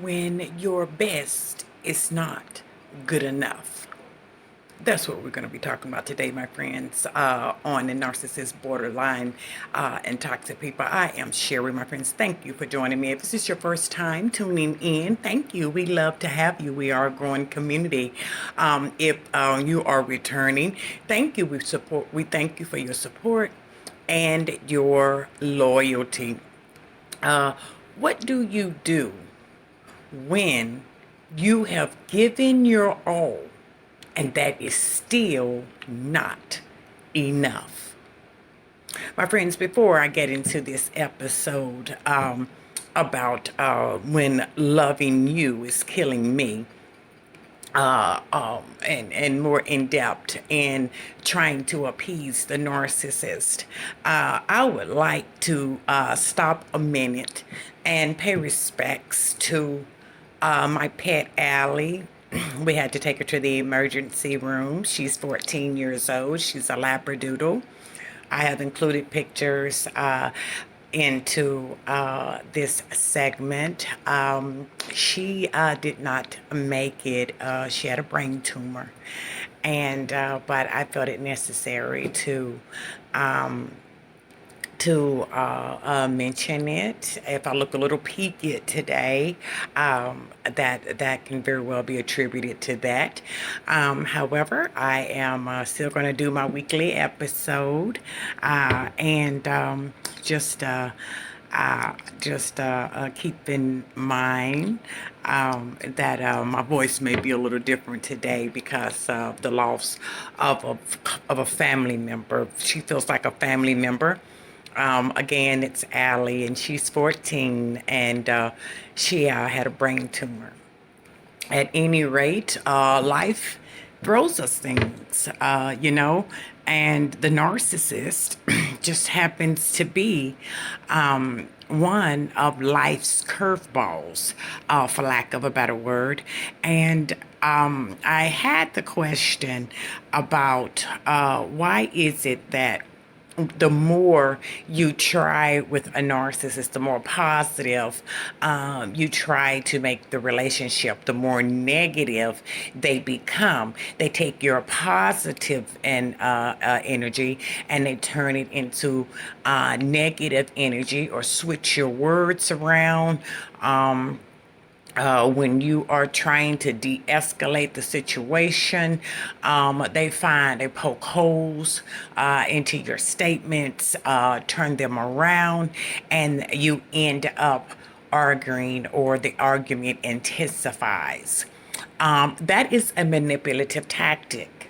when your best is not good enough. That's what we're going to be talking about today, my friends, on the narcissist borderline and toxic people. I am Sherry, my friends. Thank you for joining me. If this is your first time tuning in, thank you. We love to have you. We are a growing community. If you are returning, thank you. We thank you for your support and your loyalty. Uh, what do you do when you have given your all and that is still not enough? My friends, before I get into this episode about when loving you is killing me, and more in depth in trying to appease the narcissist, I would like to stop a minute and pay respects to my pet Allie. We had to take her to the emergency room. She's 14 years old. She's a Labradoodle. I have included pictures into this segment. She did not make it. She had a brain tumor, and but I felt it necessary um, to mention it. If I look a little peaked today, that can very well be attributed to that. However, I am still going to do my weekly episode, and keep in mind that my voice may be a little different today because of the loss of a family member. She feels like a family member. Again, it's Allie, and she's 14, and she had a brain tumor. At any rate, life throws us things, and the narcissist just happens to be one of life's curveballs, for lack of a better word. And I had the question about why is it that the more you try with a narcissist, the more positive you try to make the relationship, the more negative they become. They take your positive and energy and they turn it into negative energy, or switch your words around. When you are trying to de-escalate the situation, they poke holes into your statements, turn them around, and you end up arguing, or the argument intensifies. That is a manipulative tactic.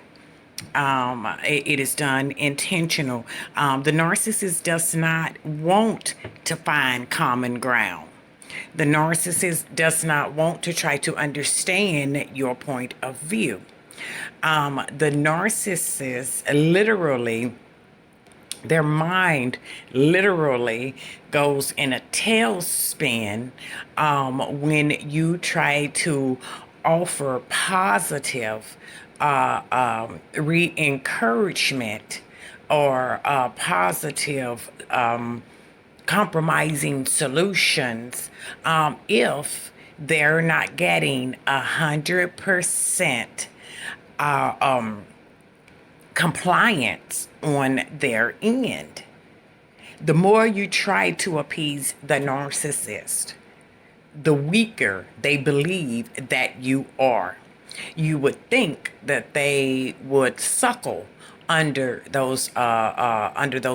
It is done intentional. The narcissist does not want to find common ground. The narcissist does not want to try to understand your point of view. The narcissist literally, their mind literally goes in a tailspin when you try to offer positive re-encouragement, or positive compromising solutions, if they're not getting 100% compliance on their end. The more you try to appease the narcissist, the weaker they believe that you are. You would think that they would suckle under those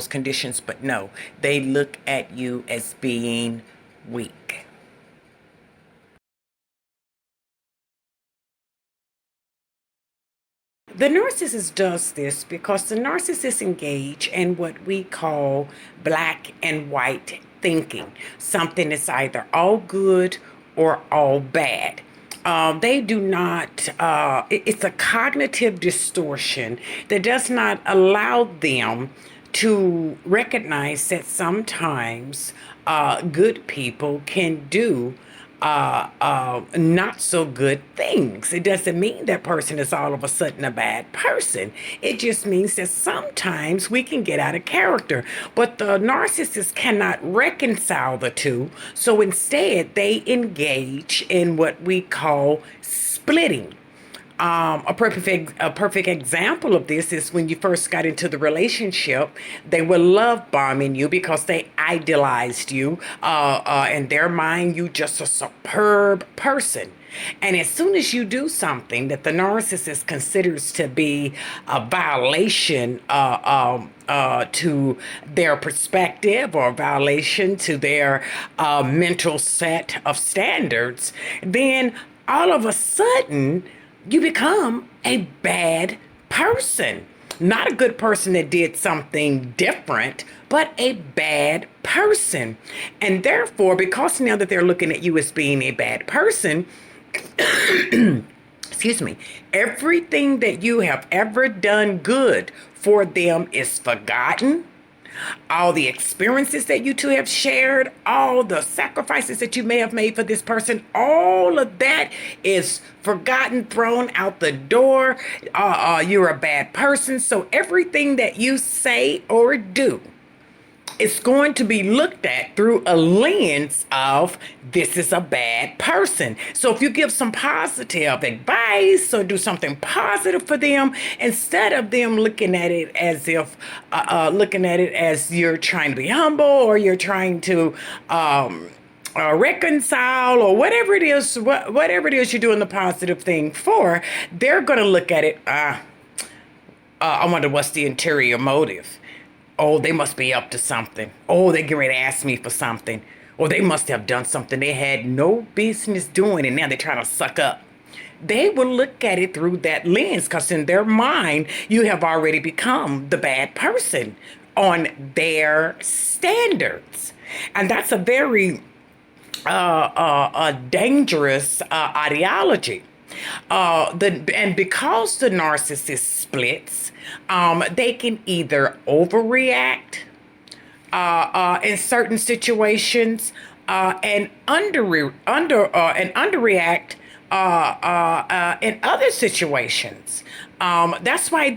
conditions, but no, they look at you as being weak. The narcissist does this because the narcissist engage in what we call black and white thinking. Something is either all good or all bad. They do not, it's a cognitive distortion that does not allow them to recognize that sometimes good people can do not so good things. It doesn't mean that person is all of a sudden a bad person. It just means that sometimes we can get out of character. But the narcissist cannot reconcile the two. So instead, they engage in what we call splitting. A perfect example of this is when you first got into the relationship, they were love bombing you because they idolized you. In their mind, you just a superb person. And as soon as you do something that the narcissist considers to be a violation to their perspective or a violation to their mental set of standards, then all of a sudden you become a bad person. Not a good person that did something different, but a bad person. And therefore, because now that they're looking at you as being a bad person, excuse me, everything that you have ever done good for them is forgotten. All the experiences that you two have shared, all the sacrifices that you may have made for this person, all of that is forgotten, thrown out the door. You're a bad person. So everything that you say or do, it's going to be looked at through a lens of this is a bad person. So if you give some positive advice or do something positive for them, instead of them looking at it as if looking at it as you're trying to be humble or you're trying to reconcile or whatever it is, whatever it is you're doing the positive thing for, they're going to look at it. I wonder what's the interior motive. Oh, they must be up to something. Oh, they get ready to ask me for something. Or they must have done something they had no business doing, and now they're trying to suck up. They will look at it through that lens because in their mind, you have already become the bad person on their standards. And that's a very dangerous ideology. And because the narcissist splits, they can either overreact in certain situations and underreact in other situations. That's why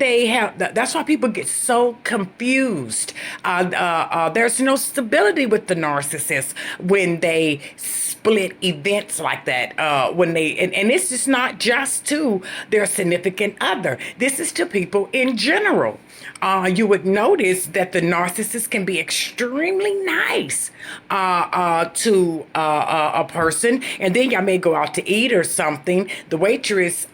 that's why people get so confused. There's no stability with the narcissist when they split events like that. And this is not just to their significant other. This is to people in general. You would notice that the narcissist can be extremely nice to a person, and then y'all may go out to eat or something. The waitress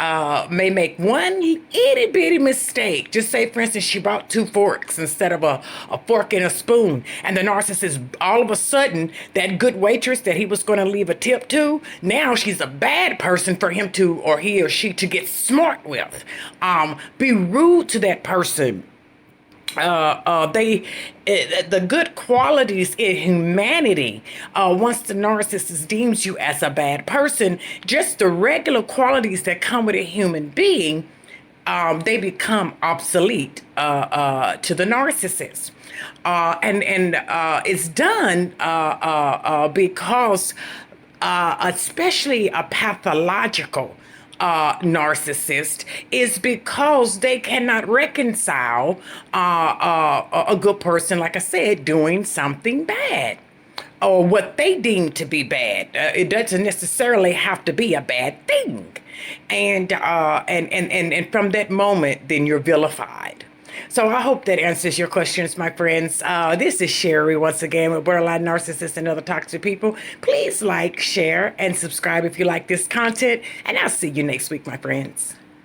may make one itty bitty mistake. Just say, for instance, she brought two forks instead of a fork and a spoon, and the narcissist, all of a sudden, that good waitress that he was going to leave a tip to, now she's a bad person for him to, or he or she, to get smart with. Be rude to that person. The good qualities in humanity, once the narcissist deems you as a bad person, just the regular qualities that come with a human being, they become obsolete to the narcissist. And it's done because especially a pathological narcissist, is because they cannot reconcile a good person, like I said, doing something bad or what they deem to be bad. It doesn't necessarily have to be a bad thing. And from that moment, then you're vilified. So I hope that answers your questions, my friends. This is Sherry once again with Borderline Narcissists and Other Toxic People. Please like, share, and subscribe if you like this content. And I'll see you next week, my friends.